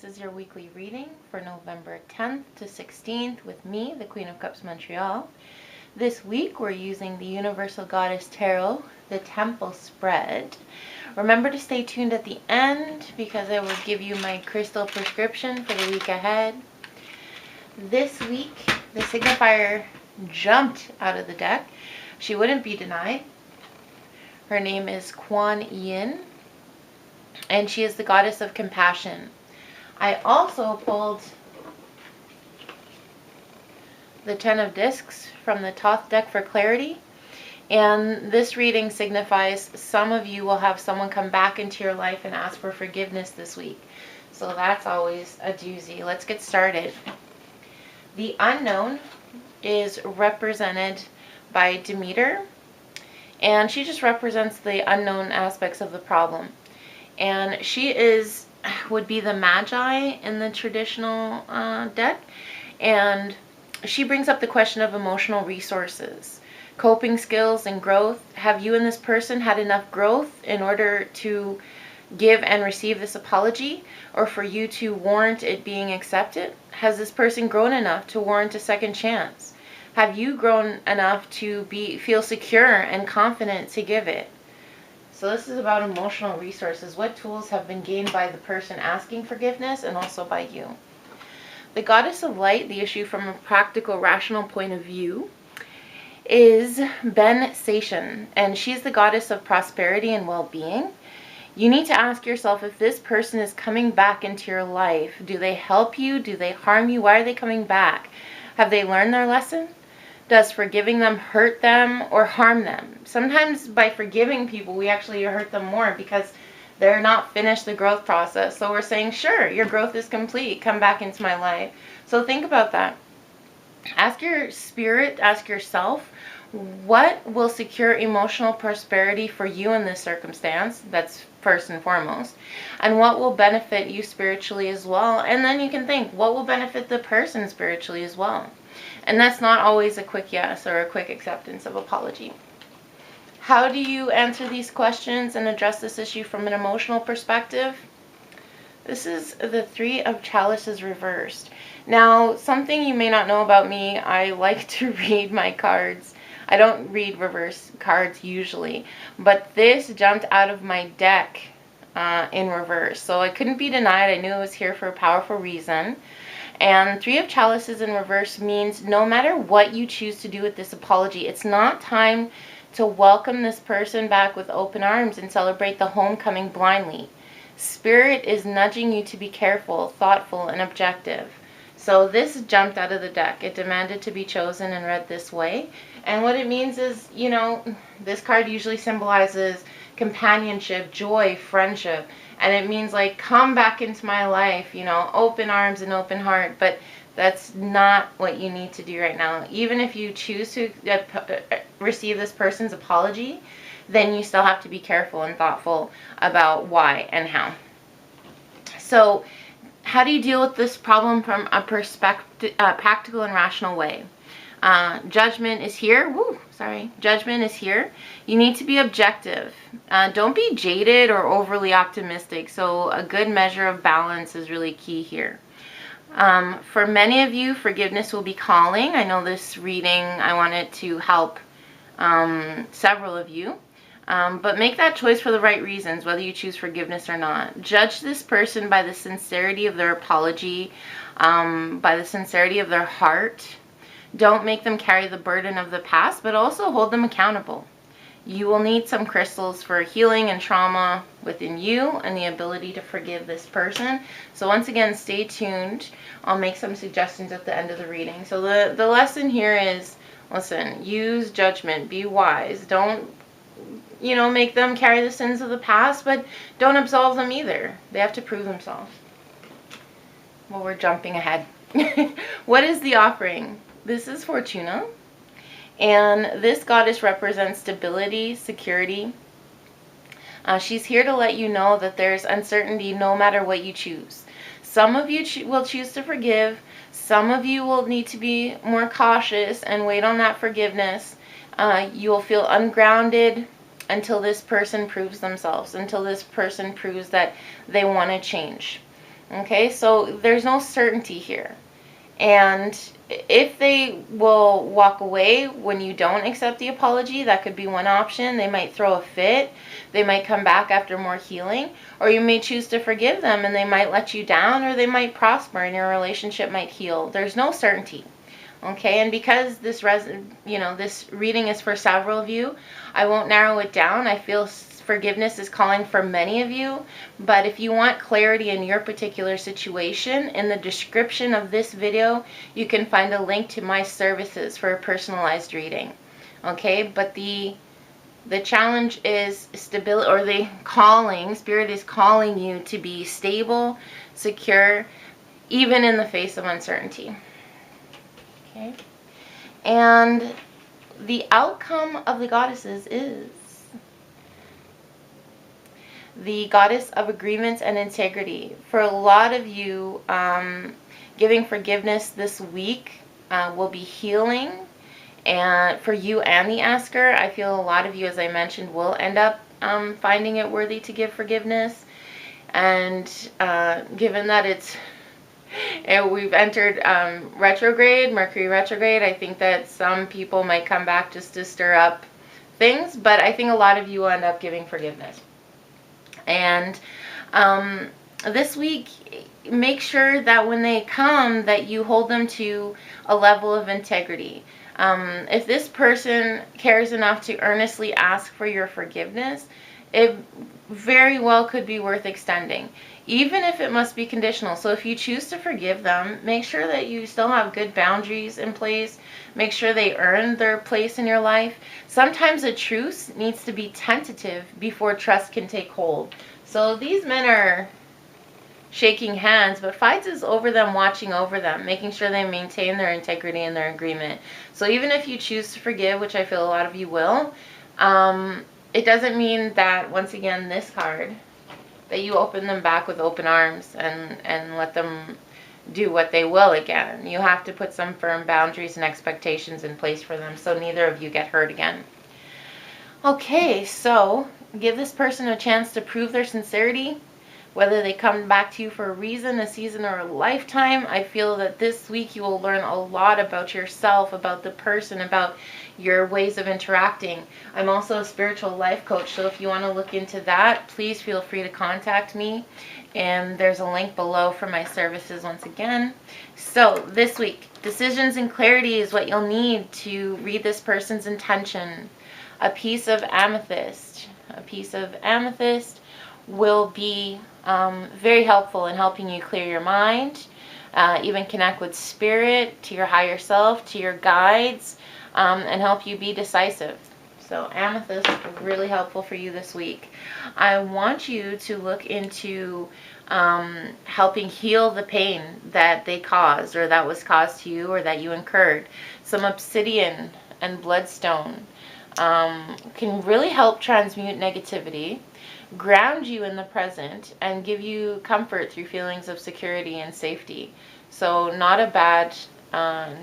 is your weekly reading for November 10th to 16th with me, the Queen of Cups Montreal. This week we're using the Universal Goddess Tarot, the Temple spread. Remember to stay tuned at the end because I will give you my crystal prescription for the week ahead. This week, the signifier jumped out of the deck. She wouldn't be denied. Her name is Kuan Yin, and she is the goddess of compassion. I also pulled the Ten of Discs from the Thoth deck for clarity, and this reading signifies some of you will have someone come back into your life and ask for forgiveness this week. So that's always a doozy. Let's get started. The unknown is represented by Demeter, and she just represents the unknown aspects of the problem. And she would be the Magi in the traditional deck, and she brings up the question of emotional resources, coping skills, and growth. Have you and this person had enough growth in order to give and receive this apology, or for you to warrant it being accepted? Has this person grown enough to warrant a second chance? Have you grown enough to feel secure and confident to give it? So this is about emotional resources. What tools have been gained by the person asking forgiveness and also by you? The Goddess of Light, the issue from a practical, rational point of view, is bensound, and she's the goddess of prosperity and well-being. You need to ask yourself, if this person is coming back into your life, do they help you? Do they harm you? Why are they coming back? Have they learned their lesson? Does forgiving them hurt them or harm them? Sometimes by forgiving people, we actually hurt them more because they're not finished the growth process. So we're saying, sure, your growth is complete. Come back into my life. So think about that. Ask your spirit, ask yourself, what will secure emotional prosperity for you in this circumstance? That's first and foremost. And what will benefit you spiritually as well? And then you can think, what will benefit the person spiritually as well? And that's not always a quick yes or a quick acceptance of apology. How do you answer these questions and address this issue from an emotional perspective? This is the Three of Chalices reversed. Now, something you may not know about me, I like to read my cards. I don't read reverse cards usually, but this jumped out of my deck in reverse. So I couldn't be denied. I knew it was here for a powerful reason. And Three of Chalices in reverse means no matter what you choose to do with this apology, it's not time to welcome this person back with open arms and celebrate the homecoming blindly. Spirit is nudging you to be careful, thoughtful, and objective. So this jumped out of the deck. It demanded to be chosen and read this way. And what it means is, you know, this card usually symbolizes companionship, joy, friendship. And it means like, come back into my life, you know, open arms and open heart. But that's not what you need to do right now. Even if you choose to receive this person's apology, then you still have to be careful and thoughtful about why and how. So how do you deal with this problem from a practical and rational way? Judgment is here. Judgment is here. You need to be objective. Don't be jaded or overly optimistic. So a good measure of balance is really key here. For many of you, forgiveness will be calling. I know this reading, I wanted to help several of you. But make that choice for the right reasons, whether you choose forgiveness or not. Judge this person by the sincerity of their apology, by the sincerity of their heart. Don't make them carry the burden of the past, but also hold them accountable. You will need some crystals for healing and trauma within you and the ability to forgive this person. So once again, stay tuned. I'll make some suggestions at the end of the reading. So the lesson here is, listen, use judgment, be wise. Don't, you know, make them carry the sins of the past, but don't absolve them either. They have to prove themselves. Well, we're jumping ahead. What is the offering? This is Fortuna, and this goddess represents stability, security. She's here to let you know that there's uncertainty no matter what you choose. Some of you will choose to forgive. Some of you will need to be more cautious and wait on that forgiveness. You will feel ungrounded until this person proves themselves, until this person proves that they want to change. Okay, so there's no certainty here. And if they will walk away when you don't accept the apology, that could be one option. They might throw a fit. They might come back after more healing. Or you may choose to forgive them and they might let you down, or they might prosper and your relationship might heal. There's no certainty. Okay, and because this this reading is for several of you, I won't narrow it down. I feel forgiveness is calling for many of you, but if you want clarity in your particular situation, in the description of this video, you can find a link to my services for a personalized reading. Okay, but the challenge is stability, or the calling, Spirit is calling you to be stable, secure, even in the face of uncertainty. Okay. And the outcome of the goddesses is the goddess of agreements and integrity. For a lot of you, giving forgiveness this week will be healing. And for you and the asker, I feel a lot of you, as I mentioned, will end up finding it worthy to give forgiveness. And given that we've entered retrograde, Mercury retrograde, I think that some people might come back just to stir up things, but I think a lot of you will end up giving forgiveness. And this week, make sure that when they come, that you hold them to a level of integrity. If this person cares enough to earnestly ask for your forgiveness, it very well could be worth extending, even if it must be conditional. So if you choose to forgive them, make sure that you still have good boundaries in place. Make sure they earn their place in your life. Sometimes a truce needs to be tentative before trust can take hold. So these men are shaking hands, but fights is over them, watching over them, making sure they maintain their integrity and their agreement. So even if you choose to forgive, which I feel a lot of you will, it doesn't mean that, once again, this card, that you open them back with open arms and let them do what they will again. You have to put some firm boundaries and expectations in place for them so neither of you get hurt again. Okay, so give this person a chance to prove their sincerity, whether they come back to you for a reason, a season, or a lifetime. I feel that this week you will learn a lot about yourself, about the person, about your ways of interacting. I'm also a spiritual life coach, so if you want to look into that, please feel free to contact me. And there's a link below for my services once again. So this week, decisions and clarity is what you'll need to read this person's intention. A piece of amethyst. A piece of amethyst will be very helpful in helping you clear your mind, even connect with spirit, to your higher self, to your guides, and help you be decisive. So amethyst is really helpful for you this week. I want you to look into helping heal the pain that they caused, or that was caused to you, or that you incurred. Some obsidian and bloodstone can really help transmute negativity, ground you in the present, and give you comfort through feelings of security and safety. So not a bad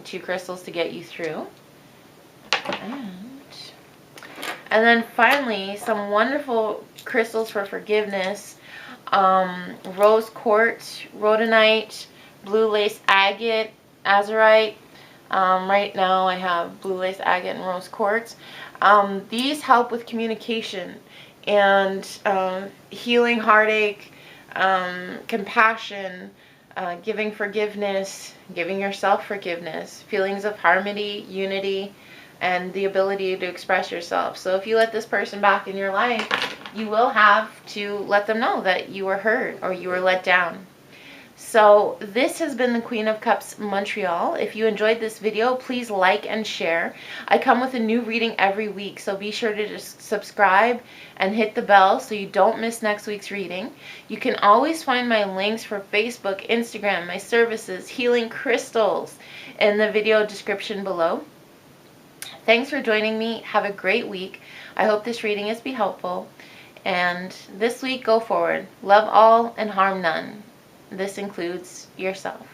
2 crystals to get you through. And then finally, some wonderful crystals for forgiveness. Rose quartz, rhodonite, blue lace agate, azurite. Right now I have blue lace agate and rose quartz. These help with communication and healing heartache, compassion, giving forgiveness, giving yourself forgiveness, feelings of harmony, unity, and the ability to express yourself. So if you let this person back in your life, you will have to let them know that you were hurt or you were let down. So this has been the Queen of Cups Montreal. If you enjoyed this video, please like and share. I come with a new reading every week, so be sure to just subscribe and hit the bell so you don't miss next week's reading. You can always find my links for Facebook, Instagram, my services, healing crystals in the video description below. Thanks for joining me. Have a great week. I hope this reading has been helpful. And this week, go forward. Love all and harm none. This includes yourself.